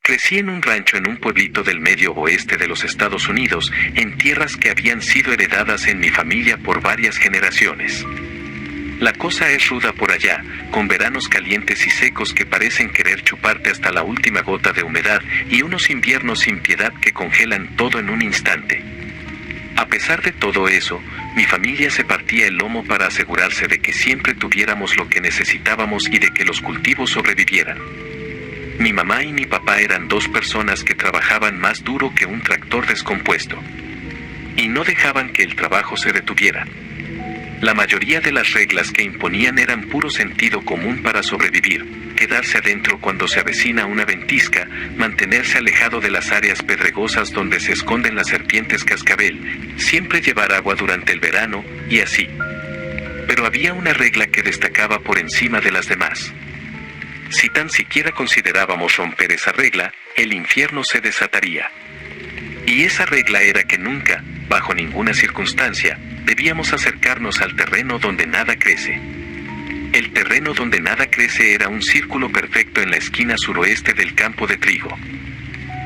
Crecí en un rancho en un pueblito del medio oeste de los Estados Unidos, en tierras que habían sido heredadas en mi familia por varias generaciones. La cosa es ruda por allá, con veranos calientes y secos que parecen querer chuparte hasta la última gota de humedad y unos inviernos sin piedad que congelan todo en un instante. A pesar de todo eso, mi familia se partía el lomo para asegurarse de que siempre tuviéramos lo que necesitábamos y de que los cultivos sobrevivieran. Mi mamá y mi papá eran dos personas que trabajaban más duro que un tractor descompuesto. Y no dejaban que el trabajo se detuviera. La mayoría de las reglas que imponían eran puro sentido común para sobrevivir: quedarse adentro cuando se avecina una ventisca, mantenerse alejado de las áreas pedregosas donde se esconden las serpientes cascabel, siempre llevar agua durante el verano, y así. Pero había una regla que destacaba por encima de las demás. Si tan siquiera considerábamos romper esa regla, el infierno se desataría. Y esa regla era que nunca, bajo ninguna circunstancia, debíamos acercarnos al terreno donde nada crece. El terreno donde nada crece era un círculo perfecto en la esquina suroeste del campo de trigo.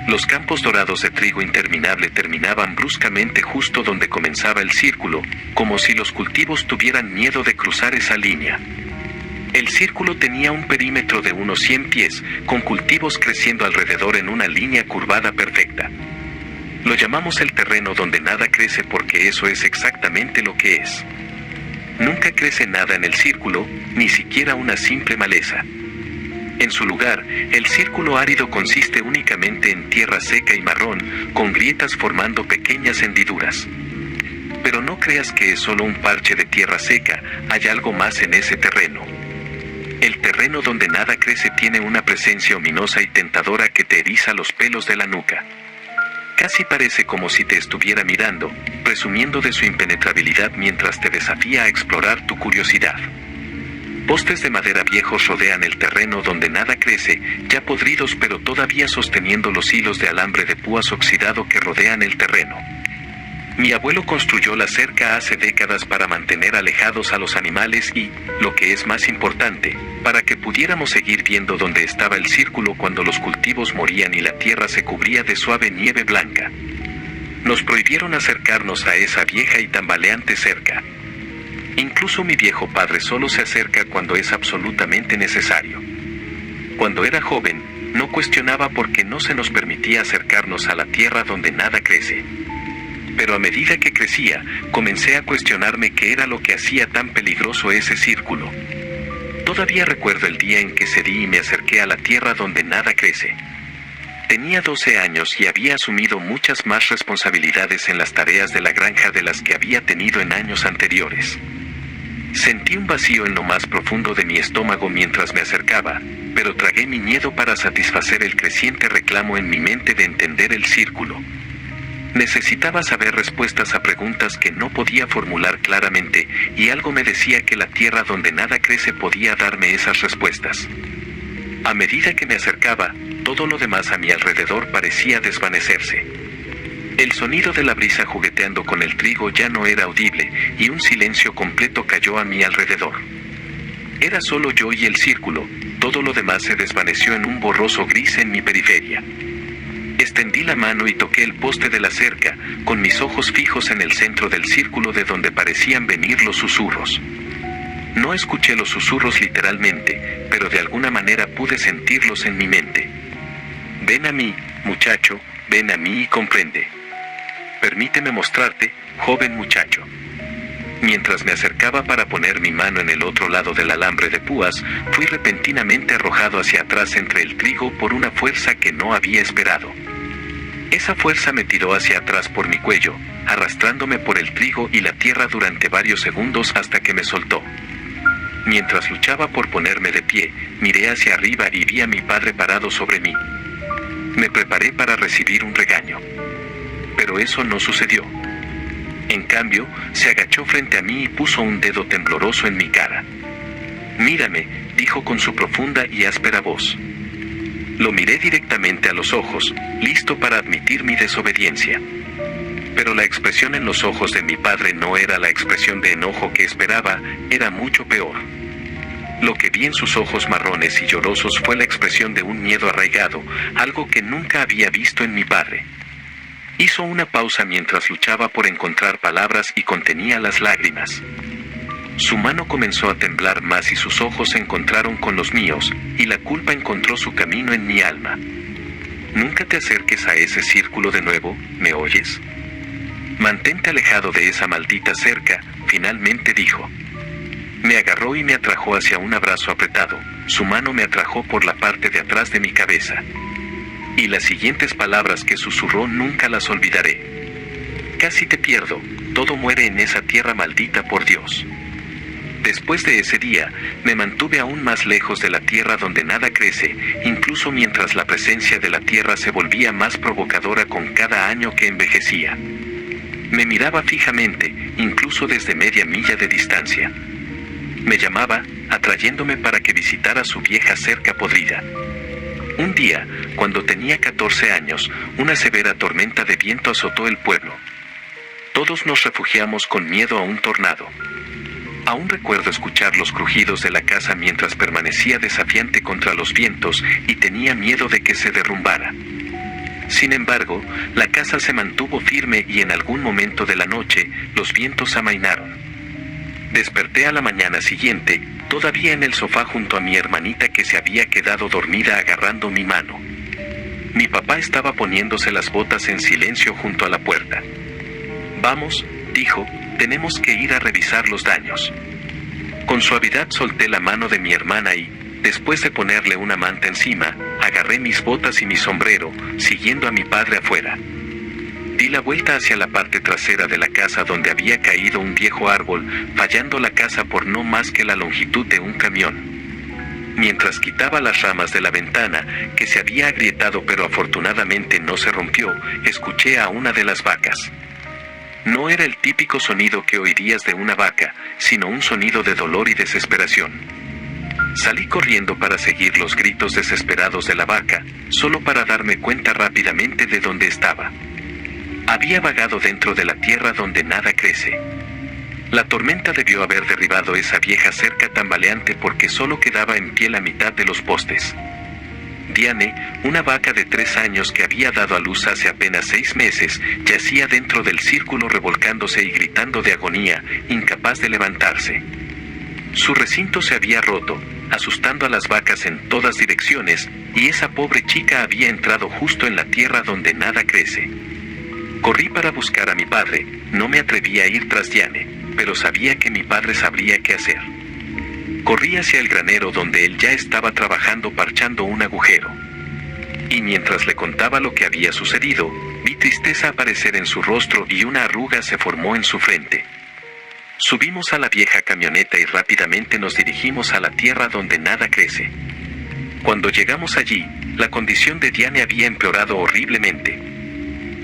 Los campos dorados de trigo interminable terminaban bruscamente justo donde comenzaba el círculo, como si los cultivos tuvieran miedo de cruzar esa línea. El círculo tenía un perímetro de unos 100 pies, con cultivos creciendo alrededor en una línea curvada perfecta. Lo llamamos el terreno donde nada crece porque eso es exactamente lo que es. Nunca crece nada en el círculo, ni siquiera una simple maleza. En su lugar, el círculo árido consiste únicamente en tierra seca y marrón, con grietas formando pequeñas hendiduras. Pero no creas que es solo un parche de tierra seca, hay algo más en ese terreno. El terreno donde nada crece tiene una presencia ominosa y tentadora que te eriza los pelos de la nuca. Casi parece como si te estuviera mirando, presumiendo de su impenetrabilidad mientras te desafía a explorar tu curiosidad. Postes de madera viejos rodean el terreno donde nada crece, ya podridos pero todavía sosteniendo los hilos de alambre de púas oxidado que rodean el terreno. Mi abuelo construyó la cerca hace décadas para mantener alejados a los animales y, lo que es más importante, para que pudiéramos seguir viendo dónde estaba el círculo cuando los cultivos morían y la tierra se cubría de suave nieve blanca. Nos prohibieron acercarnos a esa vieja y tambaleante cerca. Incluso mi viejo padre solo se acerca cuando es absolutamente necesario. Cuando era joven, no cuestionaba por qué no se nos permitía acercarnos a la tierra donde nada crece. Pero a medida que crecía, comencé a cuestionarme qué era lo que hacía tan peligroso ese círculo. Todavía recuerdo el día en que cedí y me acerqué a la tierra donde nada crece. Tenía 12 años y había asumido muchas más responsabilidades en las tareas de la granja de las que había tenido en años anteriores. Sentí un vacío en lo más profundo de mi estómago mientras me acercaba, pero tragué mi miedo para satisfacer el creciente reclamo en mi mente de entender el círculo. Necesitaba saber respuestas a preguntas que no podía formular claramente, y algo me decía que la tierra donde nada crece podía darme esas respuestas. A medida que me acercaba, todo lo demás a mi alrededor parecía desvanecerse. El sonido de la brisa jugueteando con el trigo ya no era audible, y un silencio completo cayó a mi alrededor. Era solo yo y el círculo, todo lo demás se desvaneció en un borroso gris en mi periferia. Extendí la mano y toqué el poste de la cerca, con mis ojos fijos en el centro del círculo de donde parecían venir los susurros. No escuché los susurros literalmente, pero de alguna manera pude sentirlos en mi mente. Ven a mí, muchacho, ven a mí y comprende. Permíteme mostrarte, joven muchacho. Mientras me acercaba para poner mi mano en el otro lado del alambre de púas, fui repentinamente arrojado hacia atrás entre el trigo por una fuerza que no había esperado. Esa fuerza me tiró hacia atrás por mi cuello, arrastrándome por el trigo y la tierra durante varios segundos hasta que me soltó. Mientras luchaba por ponerme de pie, miré hacia arriba y vi a mi padre parado sobre mí. Me preparé para recibir un regaño. Pero eso no sucedió. En cambio, se agachó frente a mí y puso un dedo tembloroso en mi cara. «Mírame», dijo con su profunda y áspera voz. Lo miré directamente a los ojos, listo para admitir mi desobediencia. Pero la expresión en los ojos de mi padre no era la expresión de enojo que esperaba, era mucho peor. Lo que vi en sus ojos marrones y llorosos fue la expresión de un miedo arraigado, algo que nunca había visto en mi padre. Hizo una pausa mientras luchaba por encontrar palabras y contenía las lágrimas. Su mano comenzó a temblar más y sus ojos se encontraron con los míos, y la culpa encontró su camino en mi alma. Nunca te acerques a ese círculo de nuevo, ¿me oyes? Mantente alejado de esa maldita cerca, finalmente dijo. Me agarró y me atrajo hacia un abrazo apretado, su mano me atrajo por la parte de atrás de mi cabeza. Y las siguientes palabras que susurró nunca las olvidaré. Casi te pierdo, todo muere en esa tierra maldita por Dios. Después de ese día, me mantuve aún más lejos de la tierra donde nada crece, incluso mientras la presencia de la tierra se volvía más provocadora con cada año que envejecía. Me miraba fijamente, incluso desde media milla de distancia. Me llamaba, atrayéndome para que visitara su vieja cerca podrida. Un día, cuando tenía 14 años, una severa tormenta de viento azotó el pueblo. Todos nos refugiamos con miedo a un tornado. Aún recuerdo escuchar los crujidos de la casa mientras permanecía desafiante contra los vientos y tenía miedo de que se derrumbara. Sin embargo, la casa se mantuvo firme y en algún momento de la noche, los vientos amainaron. Desperté a la mañana siguiente, todavía en el sofá junto a mi hermanita que se había quedado dormida agarrando mi mano. Mi papá estaba poniéndose las botas en silencio junto a la puerta. Vamos, dijo, tenemos que ir a revisar los daños. Con suavidad solté la mano de mi hermana y, después de ponerle una manta encima, agarré mis botas y mi sombrero, siguiendo a mi padre afuera. Di la vuelta hacia la parte trasera de la casa donde había caído un viejo árbol, fallando la casa por no más que la longitud de un camión. Mientras quitaba las ramas de la ventana, que se había agrietado pero afortunadamente no se rompió, escuché a una de las vacas. No era el típico sonido que oirías de una vaca, sino un sonido de dolor y desesperación. Salí corriendo para seguir los gritos desesperados de la vaca, solo para darme cuenta rápidamente de dónde estaba. Había vagado dentro de la tierra donde nada crece. La tormenta debió haber derribado esa vieja cerca tambaleante porque solo quedaba en pie la mitad de los postes. Diane, una vaca de 3 años que había dado a luz hace apenas 6 meses, yacía dentro del círculo revolcándose y gritando de agonía, incapaz de levantarse. Su recinto se había roto, asustando a las vacas en todas direcciones, y esa pobre chica había entrado justo en la tierra donde nada crece. Corrí para buscar a mi padre, no me atreví a ir tras Diane, pero sabía que mi padre sabría qué hacer. Corrí hacia el granero donde él ya estaba trabajando parchando un agujero. Y mientras le contaba lo que había sucedido, vi tristeza aparecer en su rostro y una arruga se formó en su frente. Subimos a la vieja camioneta y rápidamente nos dirigimos a la tierra donde nada crece. Cuando llegamos allí, la condición de Diane había empeorado horriblemente.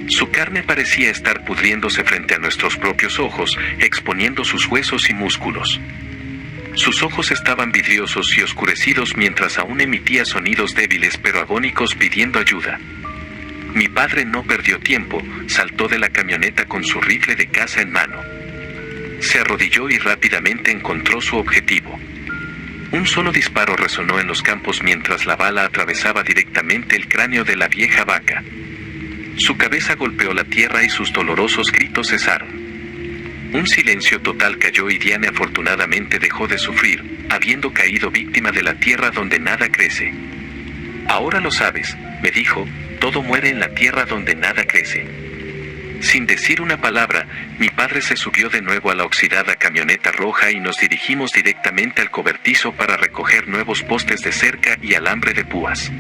Su carne parecía estar pudriéndose frente a nuestros propios ojos, exponiendo sus huesos y músculos. Sus ojos estaban vidriosos y oscurecidos mientras aún emitía sonidos débiles pero agónicos pidiendo ayuda. Mi padre no perdió tiempo, saltó de la camioneta con su rifle de caza en mano. Se arrodilló y rápidamente encontró su objetivo. Un solo disparo resonó en los campos mientras la bala atravesaba directamente el cráneo de la vieja vaca. Su cabeza golpeó la tierra y sus dolorosos gritos cesaron. Un silencio total cayó y Diane afortunadamente dejó de sufrir, habiendo caído víctima de la tierra donde nada crece. Ahora lo sabes, me dijo, todo muere en la tierra donde nada crece. Sin decir una palabra, mi padre se subió de nuevo a la oxidada camioneta roja y nos dirigimos directamente al cobertizo para recoger nuevos postes de cerca y alambre de púas.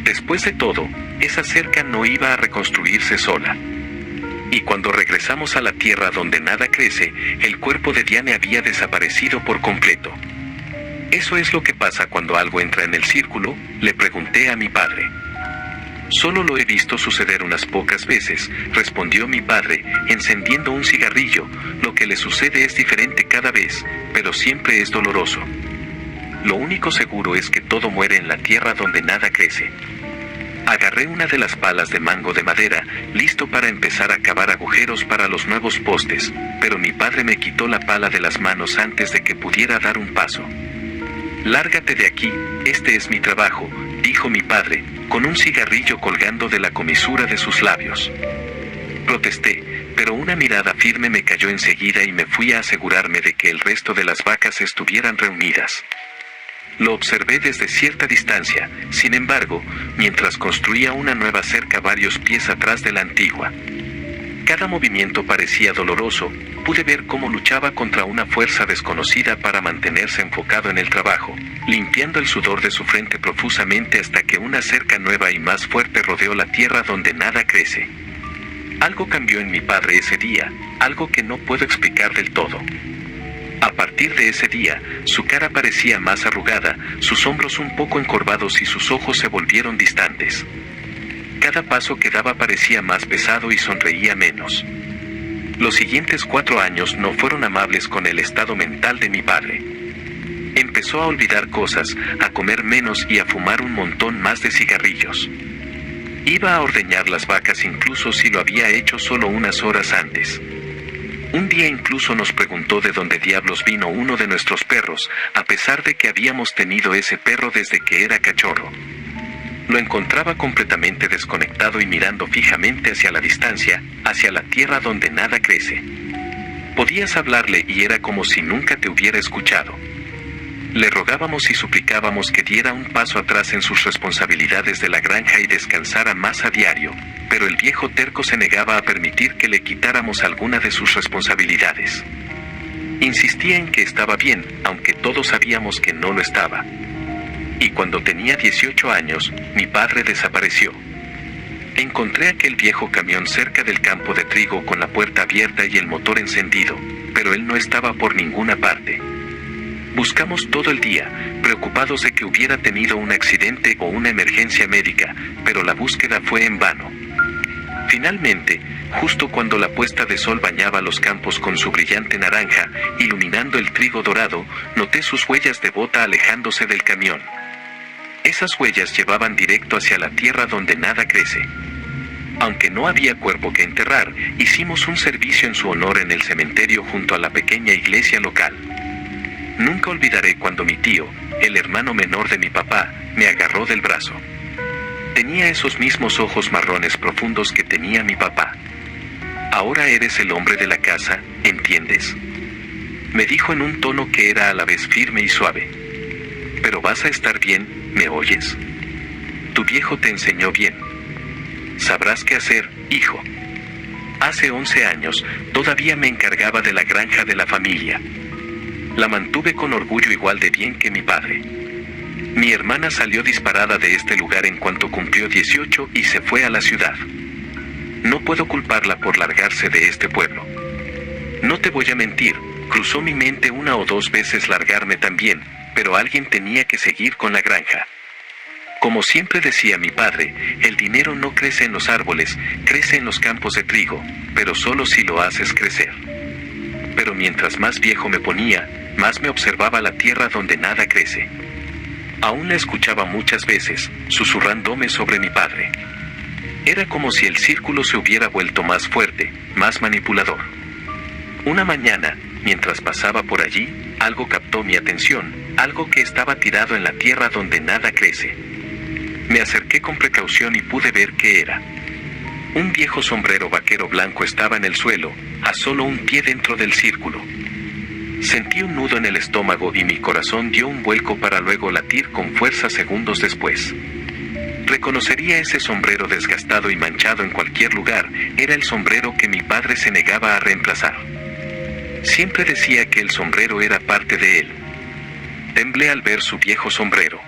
Después de todo, esa cerca no iba a reconstruirse sola. Y cuando regresamos a la tierra donde nada crece, el cuerpo de Diane había desaparecido por completo. ¿Eso es lo que pasa cuando algo entra en el círculo?, le pregunté a mi padre. Solo lo he visto suceder unas pocas veces, respondió mi padre, encendiendo un cigarrillo. Lo que le sucede es diferente cada vez, pero siempre es doloroso. Lo único seguro es que todo muere en la tierra donde nada crece. Agarré una de las palas de mango de madera, listo para empezar a cavar agujeros para los nuevos postes, pero mi padre me quitó la pala de las manos antes de que pudiera dar un paso. «Lárgate de aquí, este es mi trabajo», dijo mi padre, con un cigarrillo colgando de la comisura de sus labios. Protesté, pero una mirada firme me cayó enseguida y me fui a asegurarme de que el resto de las vacas estuvieran reunidas. Lo observé desde cierta distancia, sin embargo, mientras construía una nueva cerca varios pies atrás de la antigua. Cada movimiento parecía doloroso, pude ver cómo luchaba contra una fuerza desconocida para mantenerse enfocado en el trabajo, limpiando el sudor de su frente profusamente hasta que una cerca nueva y más fuerte rodeó la tierra donde nada crece. Algo cambió en mi padre ese día, algo que no puedo explicar del todo. A partir de ese día, su cara parecía más arrugada, sus hombros un poco encorvados y sus ojos se volvieron distantes. Cada paso que daba parecía más pesado y sonreía menos. Los siguientes 4 años no fueron amables con el estado mental de mi padre. Empezó a olvidar cosas, a comer menos y a fumar un montón más de cigarrillos. Iba a ordeñar las vacas incluso si lo había hecho solo unas horas antes. Un día incluso nos preguntó de dónde diablos vino uno de nuestros perros, a pesar de que habíamos tenido ese perro desde que era cachorro. Lo encontraba completamente desconectado y mirando fijamente hacia la distancia, hacia la tierra donde nada crece. Podías hablarle y era como si nunca te hubiera escuchado. Le rogábamos y suplicábamos que diera un paso atrás en sus responsabilidades de la granja y descansara más a diario, pero el viejo terco se negaba a permitir que le quitáramos alguna de sus responsabilidades. Insistía en que estaba bien, aunque todos sabíamos que no lo estaba. Y cuando tenía 18 años, mi padre desapareció. Encontré aquel viejo camión cerca del campo de trigo con la puerta abierta y el motor encendido, pero él no estaba por ninguna parte. Buscamos todo el día, preocupados de que hubiera tenido un accidente o una emergencia médica, pero la búsqueda fue en vano. Finalmente, justo cuando la puesta de sol bañaba los campos con su brillante naranja, iluminando el trigo dorado, noté sus huellas de bota alejándose del camión. Esas huellas llevaban directo hacia la tierra donde nada crece. Aunque no había cuerpo que enterrar, hicimos un servicio en su honor en el cementerio junto a la pequeña iglesia local. Nunca olvidaré cuando mi tío, el hermano menor de mi papá, me agarró del brazo. Tenía esos mismos ojos marrones profundos que tenía mi papá. «Ahora eres el hombre de la casa, ¿entiendes?», me dijo en un tono que era a la vez firme y suave. «Pero vas a estar bien, ¿me oyes? Tu viejo te enseñó bien. Sabrás qué hacer, hijo». Hace 11 años, todavía me encargaba de la granja de la familia. La mantuve con orgullo igual de bien que mi padre. Mi hermana salió disparada de este lugar en cuanto cumplió 18 y se fue a la ciudad. No puedo culparla por largarse de este pueblo. No te voy a mentir, cruzó mi mente 1 o 2 veces largarme también, pero alguien tenía que seguir con la granja. Como siempre decía mi padre, el dinero no crece en los árboles, crece en los campos de trigo, pero solo si lo haces crecer. Pero mientras más viejo me ponía, más me observaba la tierra donde nada crece. Aún la escuchaba muchas veces, susurrándome sobre mi padre. Era como si el círculo se hubiera vuelto más fuerte, más manipulador. Una mañana, mientras pasaba por allí, algo captó mi atención, algo que estaba tirado en la tierra donde nada crece. Me acerqué con precaución y pude ver qué era. Un viejo sombrero vaquero blanco estaba en el suelo, a solo un pie dentro del círculo. Sentí un nudo en el estómago y mi corazón dio un vuelco para luego latir con fuerza segundos después. Reconocería ese sombrero desgastado y manchado en cualquier lugar, era el sombrero que mi padre se negaba a reemplazar. Siempre decía que el sombrero era parte de él. Temblé al ver su viejo sombrero.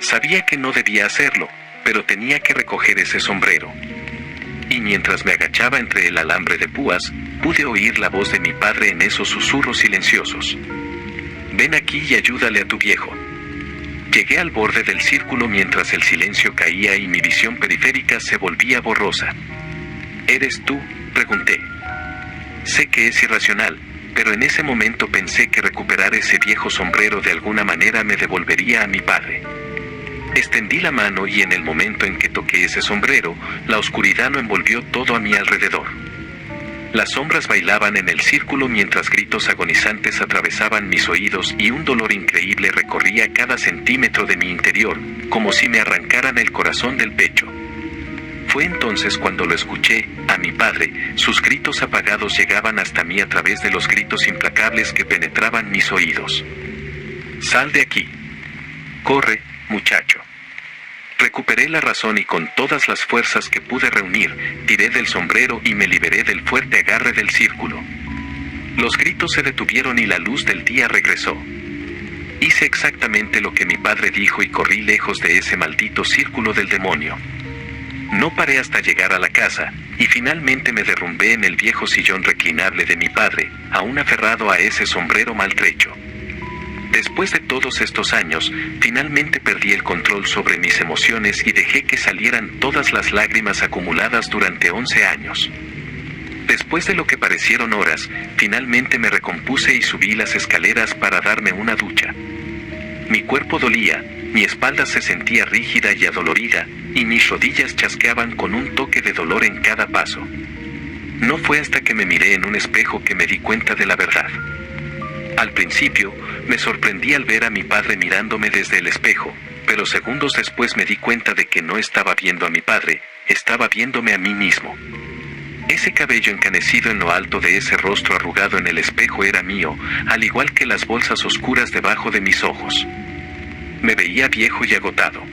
Sabía que no debía hacerlo, pero tenía que recoger ese sombrero. Y mientras me agachaba entre el alambre de púas, pude oír la voz de mi padre en esos susurros silenciosos. «Ven aquí y ayúdale a tu viejo». Llegué al borde del círculo mientras el silencio caía y mi visión periférica se volvía borrosa. «¿Eres tú?», pregunté. Sé que es irracional, pero en ese momento pensé que recuperar ese viejo sombrero de alguna manera me devolvería a mi padre. Extendí la mano y en el momento en que toqué ese sombrero, la oscuridad lo envolvió todo a mi alrededor. Las sombras bailaban en el círculo mientras gritos agonizantes atravesaban mis oídos y un dolor increíble recorría cada centímetro de mi interior, como si me arrancaran el corazón del pecho. Fue entonces cuando lo escuché, a mi padre. Sus gritos apagados llegaban hasta mí a través de los gritos implacables que penetraban mis oídos. «Sal de aquí. Corre, muchacho». Recuperé la razón y con todas las fuerzas que pude reunir, tiré del sombrero y me liberé del fuerte agarre del círculo. Los gritos se detuvieron y la luz del día regresó. Hice exactamente lo que mi padre dijo y corrí lejos de ese maldito círculo del demonio. No paré hasta llegar a la casa, y finalmente me derrumbé en el viejo sillón reclinable de mi padre, aún aferrado a ese sombrero maltrecho. Después de todos estos años, finalmente perdí el control sobre mis emociones y dejé que salieran todas las lágrimas acumuladas durante 11 años. Después de lo que parecieron horas, finalmente me recompuse y subí las escaleras para darme una ducha. Mi cuerpo dolía, mi espalda se sentía rígida y adolorida, y mis rodillas chasqueaban con un toque de dolor en cada paso. No fue hasta que me miré en un espejo que me di cuenta de la verdad. Al principio, me sorprendí al ver a mi padre mirándome desde el espejo, pero segundos después me di cuenta de que no estaba viendo a mi padre, estaba viéndome a mí mismo. Ese cabello encanecido en lo alto de ese rostro arrugado en el espejo era mío, al igual que las bolsas oscuras debajo de mis ojos. Me veía viejo y agotado.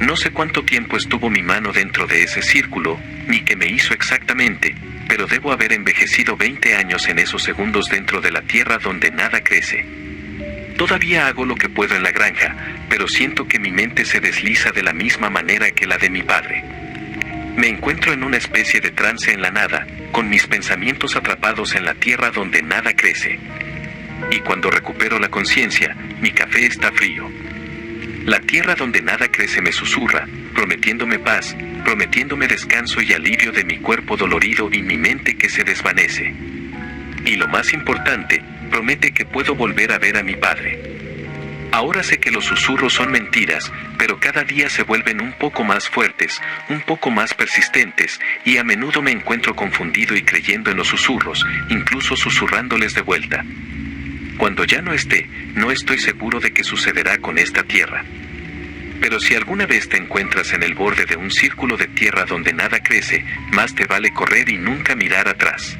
No sé cuánto tiempo estuvo mi mano dentro de ese círculo, ni qué me hizo exactamente, pero debo haber envejecido 20 años en esos segundos dentro de la tierra donde nada crece. Todavía hago lo que puedo en la granja, pero siento que mi mente se desliza de la misma manera que la de mi padre. Me encuentro en una especie de trance en la nada, con mis pensamientos atrapados en la tierra donde nada crece. Y cuando recupero la conciencia, mi café está frío. La tierra donde nada crece me susurra, prometiéndome paz, prometiéndome descanso y alivio de mi cuerpo dolorido y mi mente que se desvanece. Y lo más importante, promete que puedo volver a ver a mi padre. Ahora sé que los susurros son mentiras, pero cada día se vuelven un poco más fuertes, un poco más persistentes, y a menudo me encuentro confundido y creyendo en los susurros, incluso susurrándoles de vuelta. Cuando ya no esté, no estoy seguro de qué sucederá con esta tierra. Pero si alguna vez te encuentras en el borde de un círculo de tierra donde nada crece, más te vale correr y nunca mirar atrás.